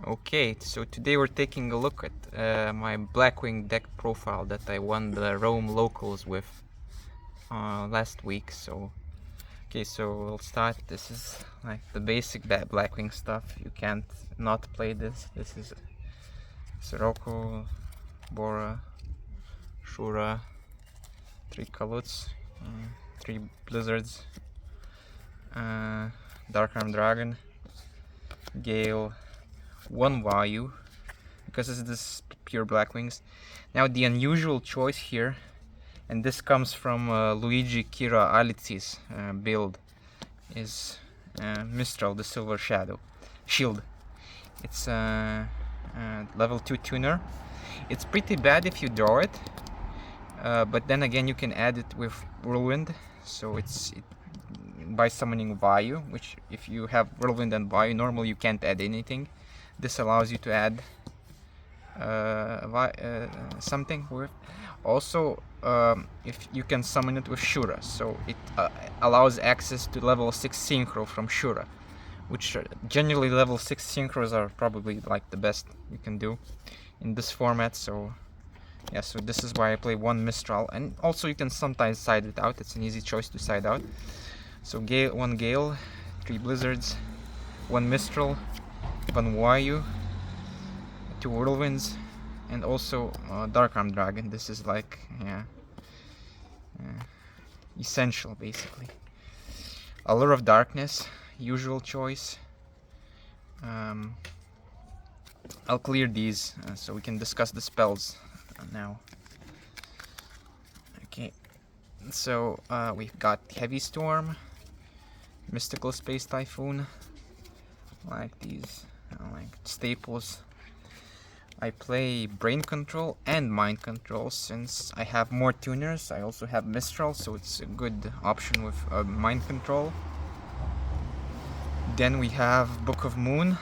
Okay, so today we're taking a look at my Blackwing deck profile that I won the Rome locals with last week. So we'll start. This is like the basic Blackwing stuff. You can't not play this. This is Sirocco, Bora, Shura, 3 Kaluts, 3 Blizzards, Dark Arm Dragon, Gale, 1 Vayu, because this is pure Blackwings. Now the unusual choice here, and this comes from Luigi Kira Alizzi's build, is Mistral, the Silver Shield. It's a level 2 tuner. It's pretty bad if you draw it, but then again you can add it with Whirlwind, so by summoning Vayu, which if you have Whirlwind and Vayu, normally you can't add anything. This allows you to add something with. Also, if you can summon it with Shura, so it allows access to level 6 Synchro from Shura, which generally level 6 Synchros are probably like the best you can do in this format. So yeah, so this is why I play 1 Mistral, and also you can sometimes side it out. It's an easy choice to side out. So 1 Gale, 3 Blizzards, 1 Mistral, 1 Vayu, 2 Whirlwinds, and also Dark Arm Dragon. This is like, essential basically. Allure of Darkness, usual choice. I'll clear these so we can discuss the spells now. Okay, so we've got Heavy Storm, Mystical Space Typhoon, like these like staples. I play Brain Control and Mind Control since I have more tuners. I also have Mistral, so it's a good option with Mind Control. Then we have Book of Moon,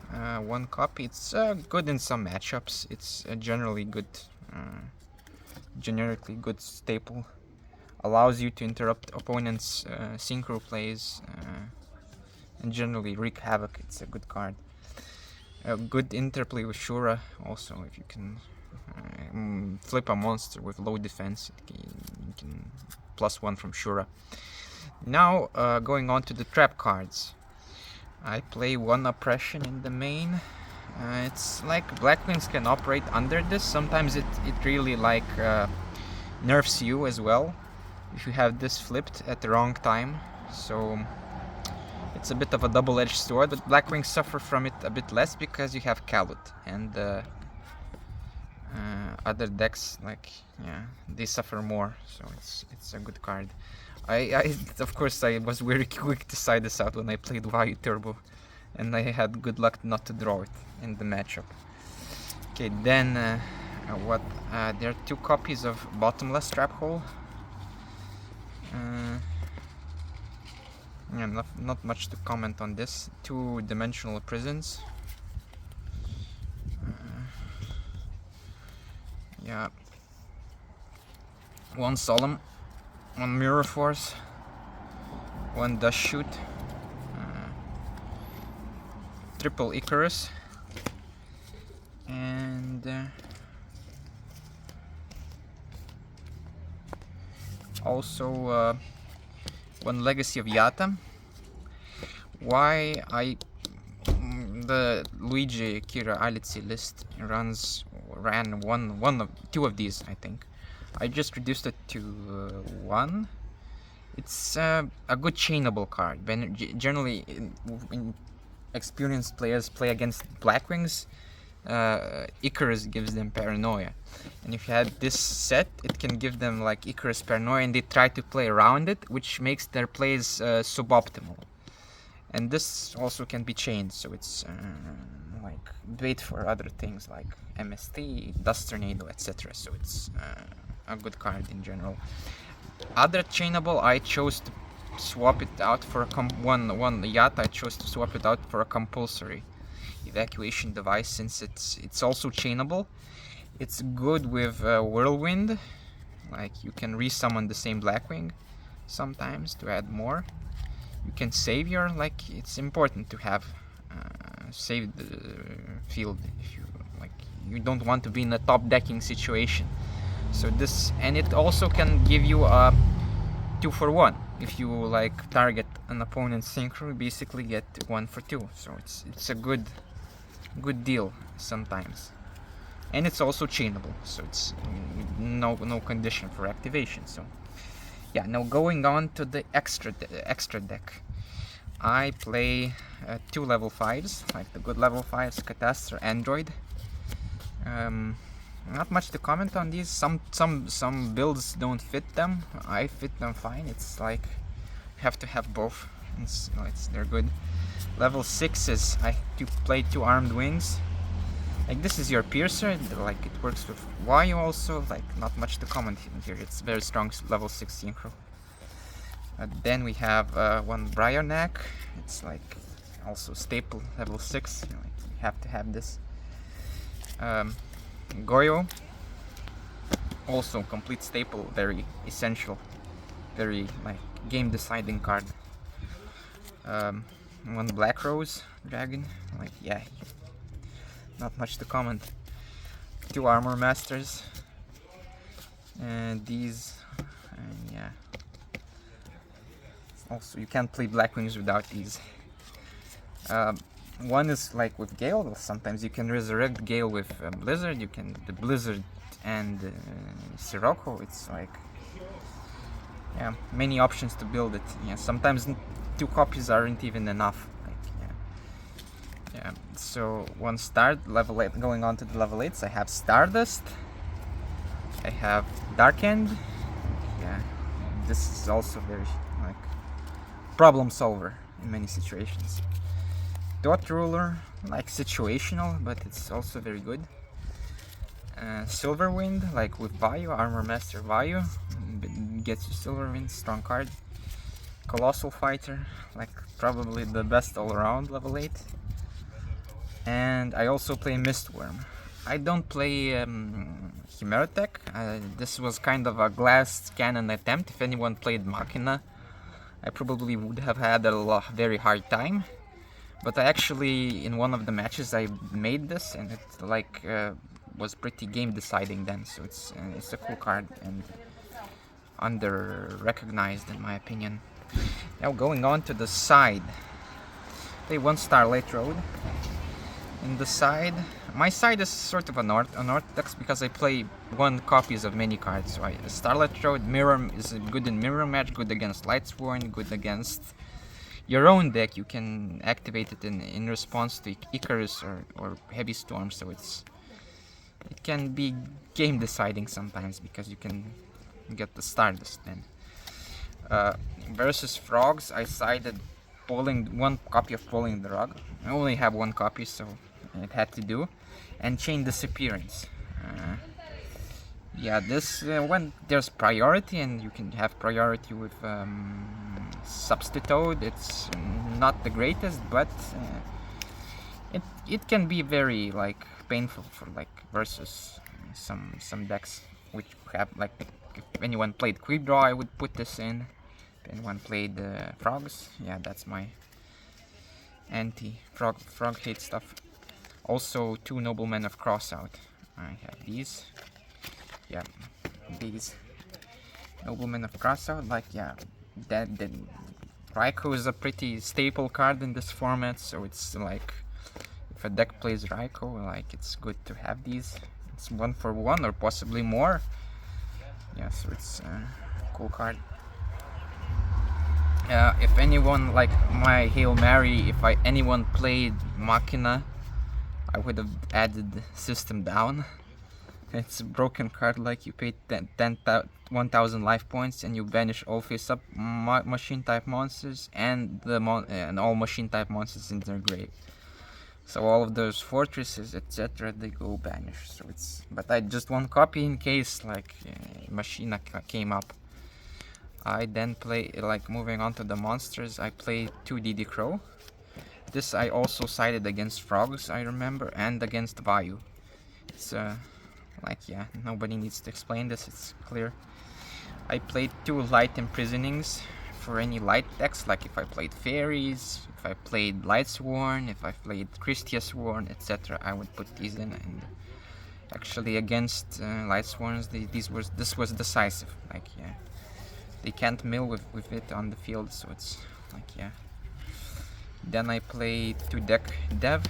1 copy. It's good in some matchups. It's a generically good staple. Allows you to interrupt opponents' synchro plays and generally wreak havoc. It's a good card. A good interplay with Shura also. If you can flip a monster with low defense, you can +1 from Shura. Now going on to the trap cards. I play 1 Oppression in the main. It's like Blackwings can operate under this. Sometimes it really like nerfs you as well if you have this flipped at the wrong time. So it's a bit of a double-edged sword, but Blackwings suffer from it a bit less because you have Kalut, and other decks they suffer more. So it's a good card. Of course I was very quick to side this out when I played Vayu Turbo, and I had good luck not to draw it in the matchup. Okay, then there are 2 copies of Bottomless Trap Hole. Yeah, not much to comment on this. 2 Dimensional Prisons. Yeah. 1 Solemn, 1 Mirror Force, 1 Dust Shoot, triple Icarus, and also 1 Legacy of Yata. Why the Luigi Kira Alizzi list ran 2 of these, I think. I just reduced it to 1. It's a good chainable card. Generally, when experienced players play against Blackwings, Icarus gives them paranoia, and if you had this set, it can give them like Icarus paranoia, and they try to play around it, which makes their plays suboptimal. And this also can be chained, so it's like bait for other things like MST, Dust Tornado, etc. So it's a good card in general. Other chainable, I chose to swap it out for one Yata. I chose to swap it out for a compulsory evacuation device since it's also chainable. It's good with Whirlwind, like you can resummon the same Blackwing sometimes to add more. You can save your, like, it's important to have saved field if you like. You don't want to be in a top decking situation. So this, and it also can give you a 2-for-1 if you like target an opponent's synchro. You basically get 1-for-2. So it's a good deal sometimes, and it's also chainable. So it's no condition for activation. So yeah, now going on to the extra deck. I play 2 level 5s, like the good level 5s, Catastrophe, Android. Not much to comment on these. Some builds don't fit them. I fit them fine. It's like have to have both. They're good. Level 6s, I play 2 armed wings. Like this is your piercer. Like it works with Vayu also. Like not much to comment here. It's very strong level 6 synchro. Then we have 1 Briar Neck. It's like also staple level 6. You have to have this. Goyo, also complete staple, very essential, very like game deciding card. 1 Black Rose Dragon. Like yeah, not much to comment. 2 Armor Masters. And these, yeah. Also, you can't play Blackwings without these. One is like with Gale. Sometimes you can resurrect Gale with Blizzard. You can the Blizzard and Sirocco. It's like yeah, many options to build it. Yeah, sometimes 2 copies aren't even enough. Like yeah. So 1 star level 8. Going on to the level 8s, I have Stardust. I have Dark End. Yeah, this is also very like problem solver in many situations. Dot Ruler, like situational, but it's also very good. Silverwind, like with Vayu, Armor Master Vayu, gets you Silverwind, strong card. Colossal Fighter, like probably the best all around, level 8. And I also play Mistworm. I don't play Chimerotech. This was kind of a glass cannon attempt. If anyone played Machina, I probably would have had a very hard time. But I actually, in one of the matches, I made this, and it like was pretty game deciding then. So it's a cool card and under recognized in my opinion. Now going on to the side, play 1 Starlight Road. In the side, my side is sort of unorthodox because I play 1 copies of many cards. So Starlight Road Mirror is good in mirror match, good against Lightsworn, good against your own deck. You can activate it in response to Icarus or Heavy Storm, so it can be game deciding sometimes because you can get the Stardust then. Versus Frogs, I sided 1 copy of Pulling the Rug. I only have 1 copy, so it had to do. And Chain Disappearance. Yeah, this when there's priority, and you can have priority with Substitute. It's not the greatest, but it can be very like painful for like versus some decks which have like, if anyone played Creep Draw, I would put this in. If anyone played Frogs, yeah, that's my anti-frog hate stuff. Also 2 Noblemen of Crossout. I have these. Yeah, these Noblemen of Crossout. Like yeah, that Raikou is a pretty staple card in this format. So it's like if a deck plays Raikou, like it's good to have these. It's 1-for-1 or possibly more. Yeah, so it's a cool card. If anyone like my Hail Mary, if anyone played Machina, I would have added System Down. It's a broken card, like you pay 1,000 life points and you banish all face-up machine type monsters and and all machine type monsters in their grave. So all of those fortresses, etc., they go banished. So but I just 1 copy in case like Machina came up. I then play, like moving on to the monsters, I play 2 DD Crow. This I also sided against Frogs, I remember, and against Vayu. It's like yeah, nobody needs to explain this, it's clear. I played 2 Light Imprisonings for any light decks, like if I played Fairies, if I played Lightsworn, if I played Christiasworn, etc. I would put these in. And actually against Lightsworns, this was decisive. Like, yeah, they can't mill with it on the field, so it's like, yeah. Then I play 2-deck Dev.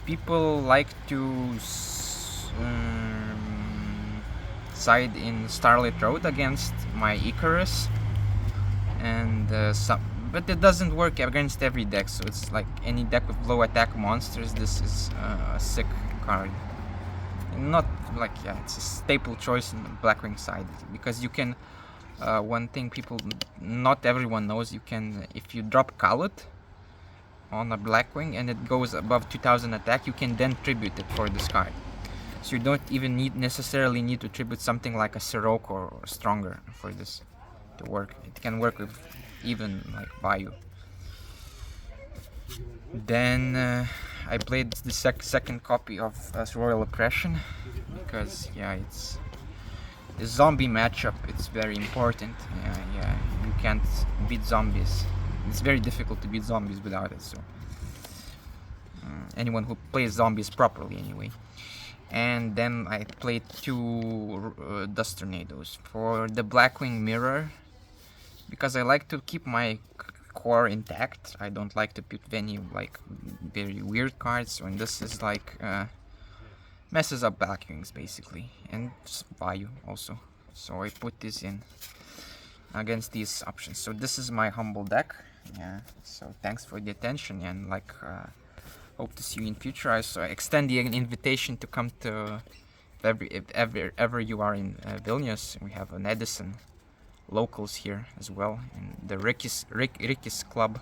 People like to side in Starlit Road against my Icarus, and but it doesn't work against every deck, so it's like any deck with low attack monsters, this is a sick card. Not like, yeah, it's a staple choice in the Blackwing side, because you can, one thing not everyone knows, you can, if you drop Kalut on a Blackwing and it goes above 2000 attack, you can then tribute it for this card. So you don't even necessarily need to tribute something like a Sirocco or stronger for this to work. It can work with even like Bayou. Then I played the second copy of Royal Oppression, because, yeah, it's the zombie matchup. It's very important. Yeah, you can't beat zombies. It's very difficult to beat zombies without it. So anyone who plays zombies properly, anyway. And then I played 2 Dust Tornadoes for the Blackwing Mirror, because I like to keep my core intact. I don't like to put any like very weird cards, and this is like messes up Blackwings basically, and Bayou also. So I put this in against these options. So this is my humble deck. Yeah. So thanks for the attention, and like hope to see you in future. I extend the invitation to come to if ever you are in Vilnius. We have an Edison locals here as well, in the Rikis Club,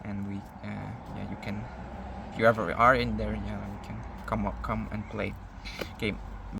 and we yeah, you can, if you ever are in there, yeah, you can come and play. Okay.